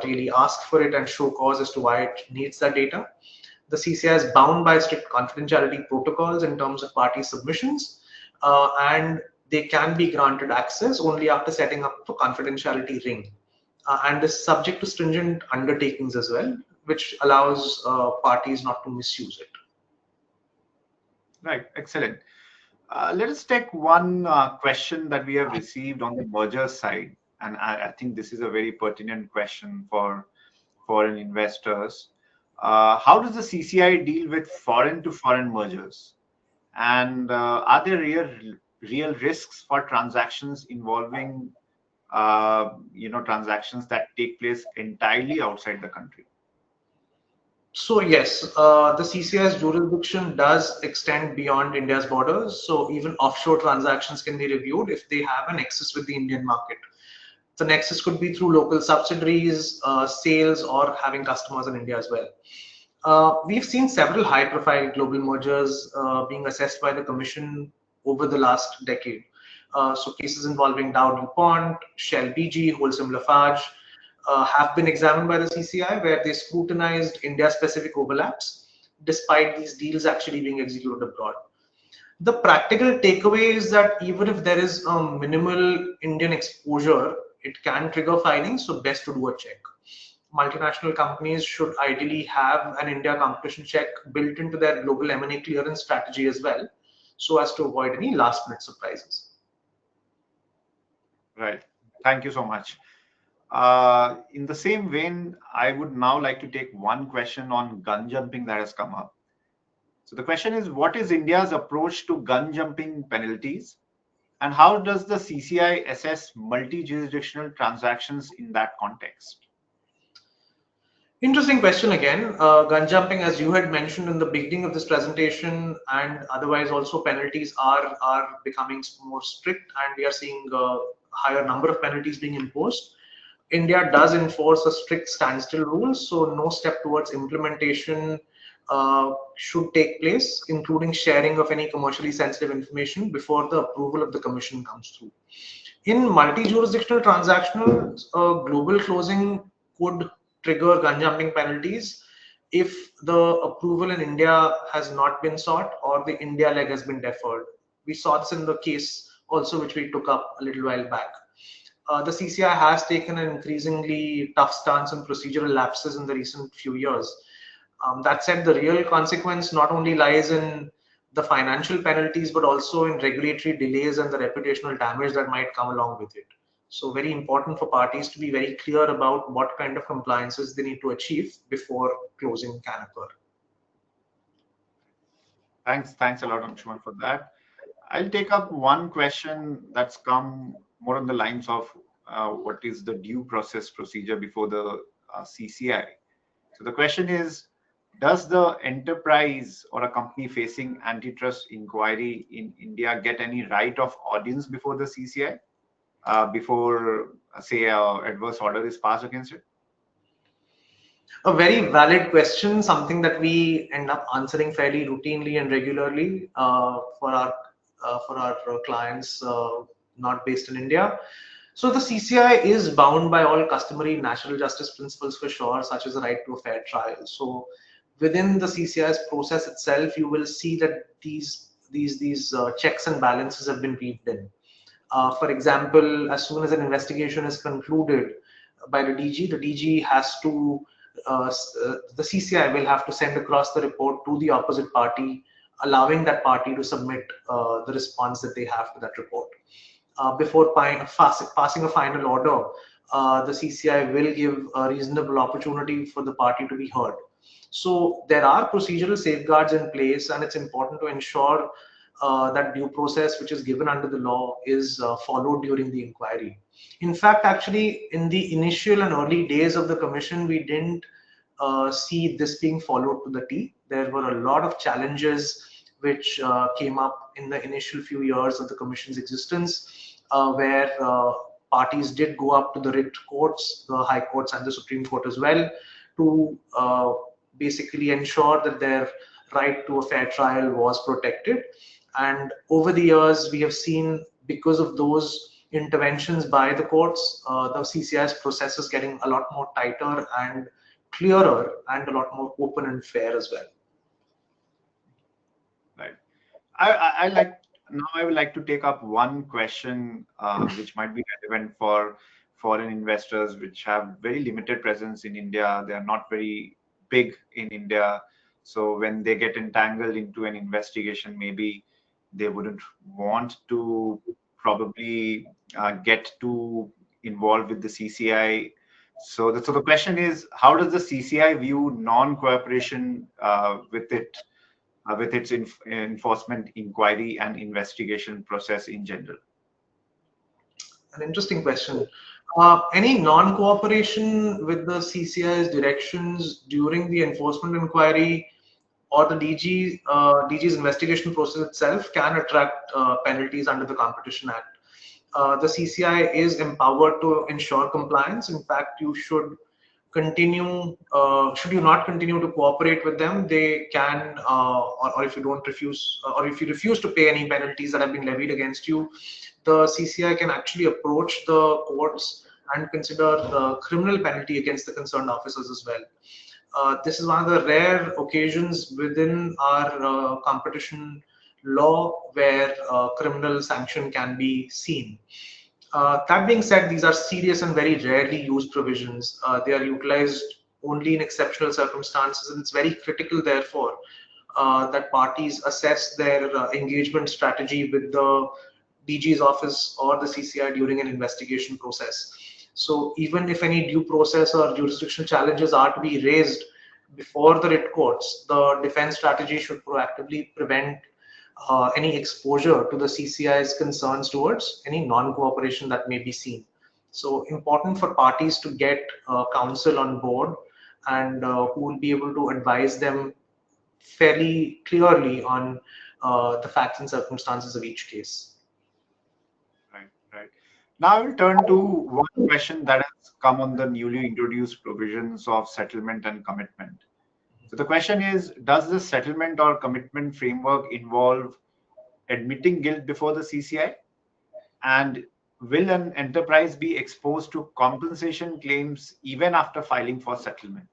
really ask for it and show cause as to why it needs that data. The CCI is bound by strict confidentiality protocols in terms of party submissions, and they can be granted access only after setting up a confidentiality ring. And is subject to stringent undertakings as well, which allows parties not to misuse it. Right, excellent. Let us take one question that we have received on the merger side, and I think this is a very pertinent question for foreign investors. How does the CCI deal with foreign to foreign mergers? And are there real risks for transactions involving transactions that take place entirely outside the country? So yes, the CCI's jurisdiction does extend beyond India's borders. So even offshore transactions can be reviewed if they have a nexus with the Indian market. The nexus could be through local subsidiaries, sales, or having customers in India as well. We've seen several high-profile global mergers being assessed by the Commission over the last decade. So cases involving Dow DuPont, Shell BG, Holcim Lafarge have been examined by the CCI, where they scrutinized India-specific overlaps, despite these deals actually being executed abroad. The practical takeaway is that even if there is a minimal Indian exposure, it can trigger filing, so best to do a check. Multinational companies should ideally have an India competition check built into their global M&A clearance strategy as well, so as to avoid any last-minute surprises. Right. Thank you so much. In the same vein, I would now like to take one question on gun jumping that has come up. So the question is, what is India's approach to gun jumping penalties? And how does the CCI assess multi-jurisdictional transactions in that context? Interesting question again. Gun jumping, as you had mentioned in the beginning of this presentation, and otherwise also penalties are becoming more strict, and we are seeing a higher number of penalties being imposed. India does enforce a strict standstill rule, so no step towards implementation should take place, including sharing of any commercially sensitive information before the approval of the Commission comes through. In multi-jurisdictional transactions, global closing could trigger gun jumping penalties if the approval in India has not been sought or the India leg has been deferred. We saw this in the case also, which we took up a little while back. The CCI has taken an increasingly tough stance on procedural lapses in the recent few years. That said, the real consequence not only lies in the financial penalties, but also in regulatory delays and the reputational damage that might come along with it. So very important for parties to be very clear about what kind of compliances they need to achieve before closing can occur. Thanks a lot, Anshuman, for that. I'll take up one question that's come more on the lines of what is the due process procedure before the CCI. So the question is, does the enterprise or a company facing antitrust inquiry in India get any right of audience before the CCI, before, say, an adverse order is passed against it? A very valid question, something that we end up answering fairly routinely and regularly for our clients not based in India. So the CCI is bound by all customary natural justice principles for sure, such as the right to a fair trial. So within the CCI's process itself, you will see that these checks and balances have been weaved in. For example, as soon as an investigation is concluded by the DG has to the CCI will have to send across the report to the opposite party, allowing that party to submit the response that they have to that report. Before passing a final order, the CCI will give a reasonable opportunity for the party to be heard. So there are procedural safeguards in place, and it's important to ensure that due process which is given under the law is followed during the inquiry. In fact, actually, in the initial and early days of the commission, we didn't see this being followed to the T. There were a lot of challenges which came up in the initial few years of the commission's existence, where parties did go up to the writ courts, the high courts and the Supreme Court as well, to basically ensure that their right to a fair trial was protected. And over the years, we have seen, because of those interventions by the courts, the CCI's processes getting a lot more tighter and clearer and a lot more open and fair as well. Right. I like now I would like to take up one question which might be relevant for foreign investors which have very limited presence in India. They are not very big in India. So when they get entangled into an investigation, maybe they wouldn't want to probably get too involved with the CCI. So the question is, how does the CCI view non-cooperation with its enforcement inquiry and investigation process in general? An interesting question. Any non-cooperation with the CCI's directions during the enforcement inquiry or the DG's investigation process itself can attract penalties under the Competition Act. The CCI is empowered to ensure compliance. In fact, you should continue, should you not continue to cooperate with them, they can, or if you don't refuse, or if you refuse to pay any penalties that have been levied against you, the CCI can actually approach the courts and consider the criminal penalty against the concerned officers as well. This is one of the rare occasions within our competition law where criminal sanction can be seen. That being said, these are serious and very rarely used provisions. They are utilized only in exceptional circumstances, and it's very critical, therefore, that parties assess their engagement strategy with the DG's office or the CCI during an investigation process. So even if any due process or jurisdictional challenges are to be raised before the writ courts, the defense strategy should proactively prevent any exposure to the CCI's concerns towards any non-cooperation that may be seen. So important for parties to get counsel on board and who will be able to advise them fairly clearly on the facts and circumstances of each case. Right. Now I will turn to one question that has come on the newly introduced provisions of settlement and commitment. So the question is, does the settlement or commitment framework involve admitting guilt before the CCI? And will an enterprise be exposed to compensation claims even after filing for settlement?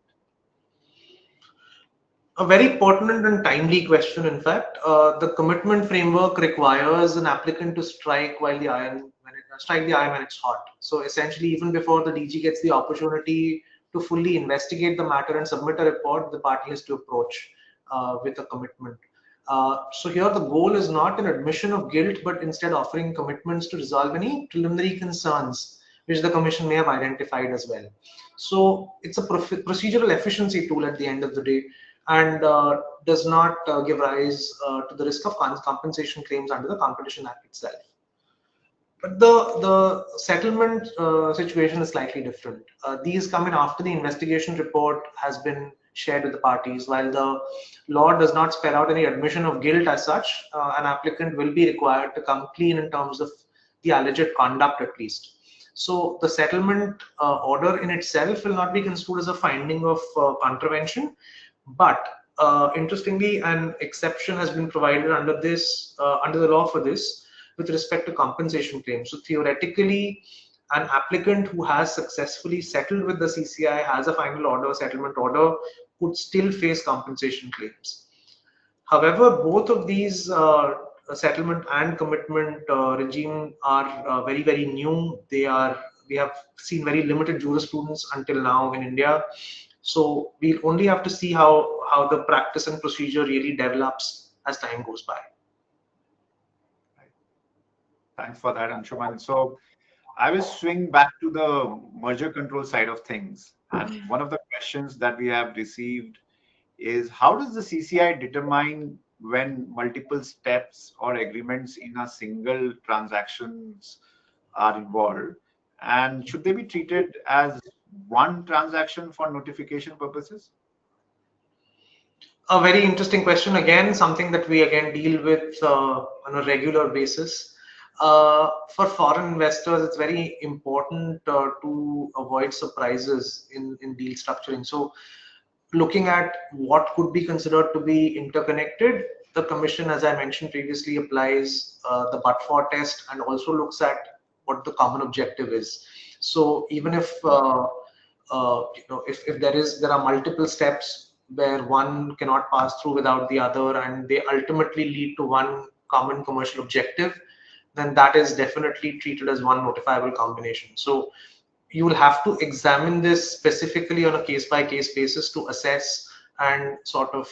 A very pertinent and timely question, in fact. The commitment framework requires an applicant to strike while the iron when it's hot. So essentially, even before the DG gets the opportunity to fully investigate the matter and submit a report, the party has to approach with a commitment. So here the goal is not an admission of guilt, but instead offering commitments to resolve any preliminary concerns which the commission may have identified as well. So it's a procedural efficiency tool at the end of the day, and does not give rise to the risk of compensation claims under the Competition Act itself. But the settlement situation is slightly different. These come in after the investigation report has been shared with the parties. While the law does not spell out any admission of guilt as such, an applicant will be required to come clean in terms of the alleged conduct at least. So the settlement order in itself will not be construed as a finding of contravention, but interestingly, an exception has been provided under this under the law for this with respect to compensation claims. So theoretically, an applicant who has successfully settled with the CCI, has a final order, settlement order, could still face compensation claims. However, both of these settlement and commitment regime are very, very new. We have seen very limited jurisprudence until now in India. So we'll only have to see how the practice and procedure really develops as time goes by. Thanks for that, Anshuman. So I will swing back to the merger control side of things. And one of the questions that we have received is, how does the CCI determine when multiple steps or agreements in a single transactions are involved? And should they be treated as one transaction for notification purposes? A very interesting question. Again, something that we again deal with on a regular basis. For foreign investors, it's very important to avoid surprises in deal structuring. So looking at what could be considered to be interconnected, the commission, as I mentioned previously, applies the but-for test and also looks at what the common objective is. So even if if there are multiple steps where one cannot pass through without the other, and they ultimately lead to one common commercial objective, then that is definitely treated as one notifiable combination. So you will have to examine this specifically on a case-by-case basis to assess and sort of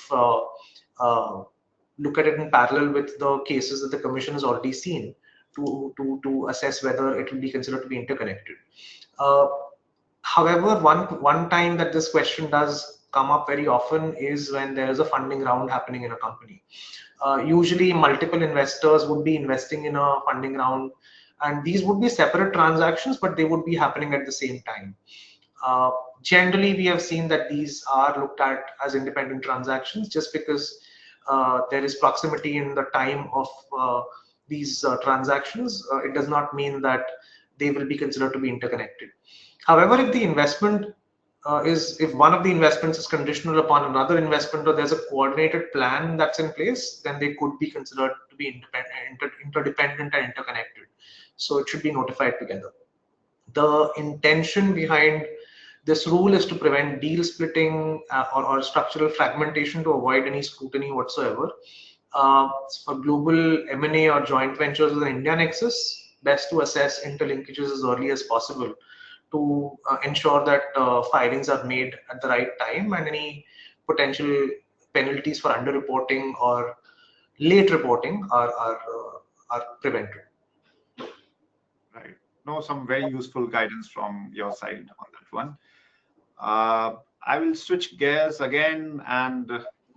look at it in parallel with the cases that the commission has already seen to assess whether it will be considered to be interconnected. However, one time that this question does come up very often is when there is a funding round happening in a company. Usually multiple investors would be investing in a funding round, and these would be separate transactions, but they would be happening at the same time. Generally, we have seen that these are looked at as independent transactions just because there is proximity in the time of these transactions. It does not mean that they will be considered to be interconnected. However, if the investment if one of the investments is conditional upon another investment, or there's a coordinated plan that's in place, then they could be considered to be interdependent and interconnected. So it should be notified together. The intention behind this rule is to prevent deal splitting or structural fragmentation to avoid any scrutiny whatsoever. For global M&A or joint ventures with an India nexus, best to assess interlinkages as early as possible to ensure that filings are made at the right time and any potential penalties for underreporting or late reporting are prevented. Right. No, some very useful guidance from your side on that one. I will switch gears again, and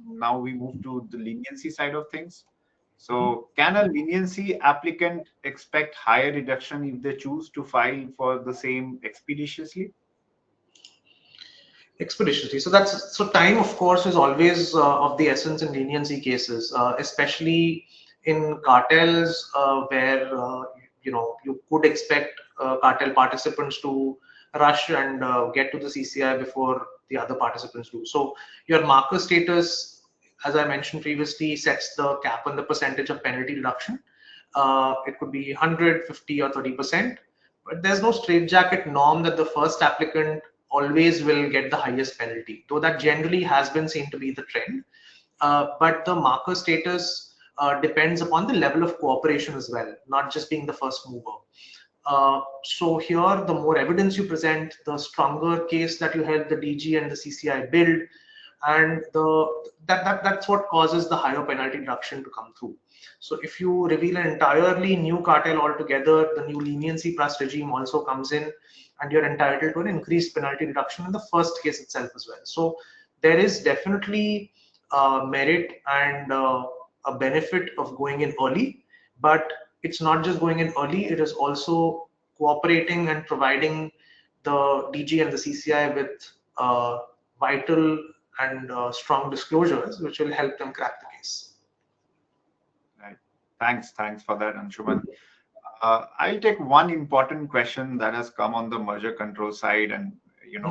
now we move to the leniency side of things. So, can a leniency applicant expect higher deduction if they choose to file for the same expeditiously? Expeditiously. So time, of course, is always of the essence in leniency cases, especially in cartels where you could expect cartel participants to rush and get to the CCI before the other participants do. So your marker status, as I mentioned previously, sets the cap on the percentage of penalty reduction. It could be 100, 50, or 30%. But there's no straitjacket norm that the first applicant always will get the highest penalty, though that generally has been seen to be the trend. But the marker status depends upon the level of cooperation as well, not just being the first mover. So here, the more evidence you present, the stronger case that you help the DG and the CCI build, and that's what causes the higher penalty reduction to come through. So if you reveal an entirely new cartel altogether, the new leniency plus regime also comes in, and you're entitled to an increased penalty reduction in the first case itself as well. So there is definitely merit and a benefit of going in early, but it's not just going in early, it is also cooperating and providing the DG and the CCI with vital and strong disclosures, which will help them crack the case. Right. Thanks for that, Anshuman. I'll take one important question that has come on the merger control side, and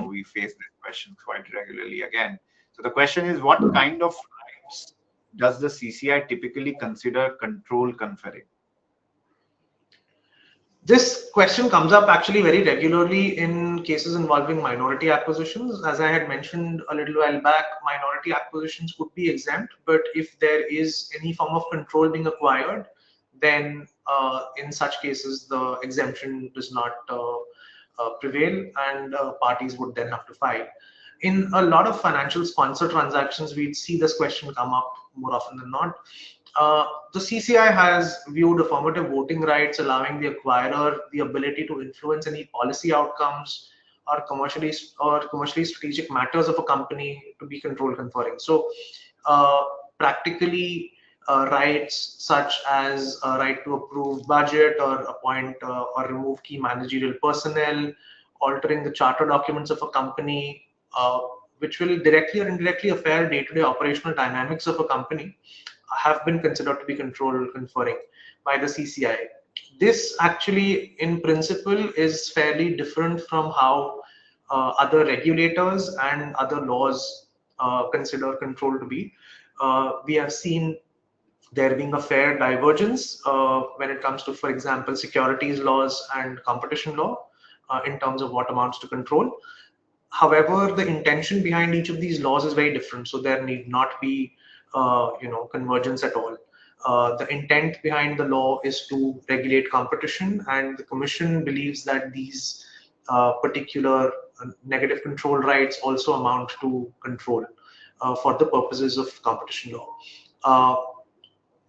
we face this question quite regularly again. So the question is, what kind of rights does the CCI typically consider control conferring? This question comes up actually very regularly in cases involving minority acquisitions. As I had mentioned a little while back, minority acquisitions could be exempt, but if there is any form of control being acquired, then in such cases the exemption does not prevail, and parties would then have to file. In a lot of financial sponsor transactions, we'd see this question come up more often than not. The CCI has viewed affirmative voting rights, allowing the acquirer the ability to influence any policy outcomes or commercially strategic matters of a company to be control conferring. So practically, rights such as right to approve budget or appoint or remove key managerial personnel, altering the charter documents of a company, which will directly or indirectly affect day-to-day operational dynamics of a company, have been considered to be control conferring by the CCI. This actually, in principle, is fairly different from how other regulators and other laws consider control to be. We have seen there being a fair divergence when it comes to, for example, securities laws and competition law in terms of what amounts to control. However, the intention behind each of these laws is very different, so there need not be convergence at all. The intent behind the law is to regulate competition, and the Commission believes that these particular negative control rights also amount to control for the purposes of competition law.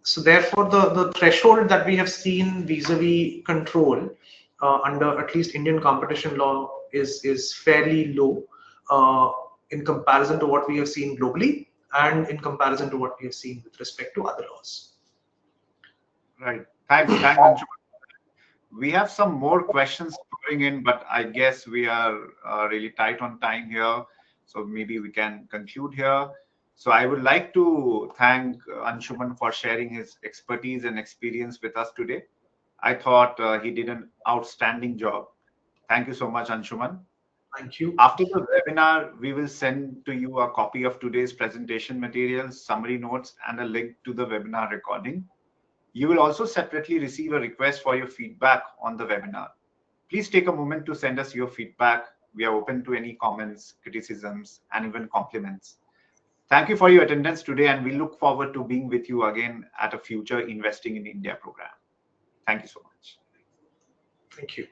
So therefore, the threshold that we have seen vis-a-vis control under at least Indian competition law is fairly low in comparison to what we have seen globally and in comparison to what we have seen with respect to other laws. Right. Thanks, Anshuman. We have some more questions pouring in, but I guess we are really tight on time here. So maybe we can conclude here. So I would like to thank Anshuman for sharing his expertise and experience with us today. I thought he did an outstanding job. Thank you so much, Anshuman. Thank you. After the webinar, we will send to you a copy of today's presentation materials, summary notes, and a link to the webinar recording. You will also separately receive a request for your feedback on the webinar. Please take a moment to send us your feedback. We are open to any comments, criticisms, and even compliments. Thank you for your attendance today, and we look forward to being with you again at a future Investing in India program. Thank you so much. Thank you.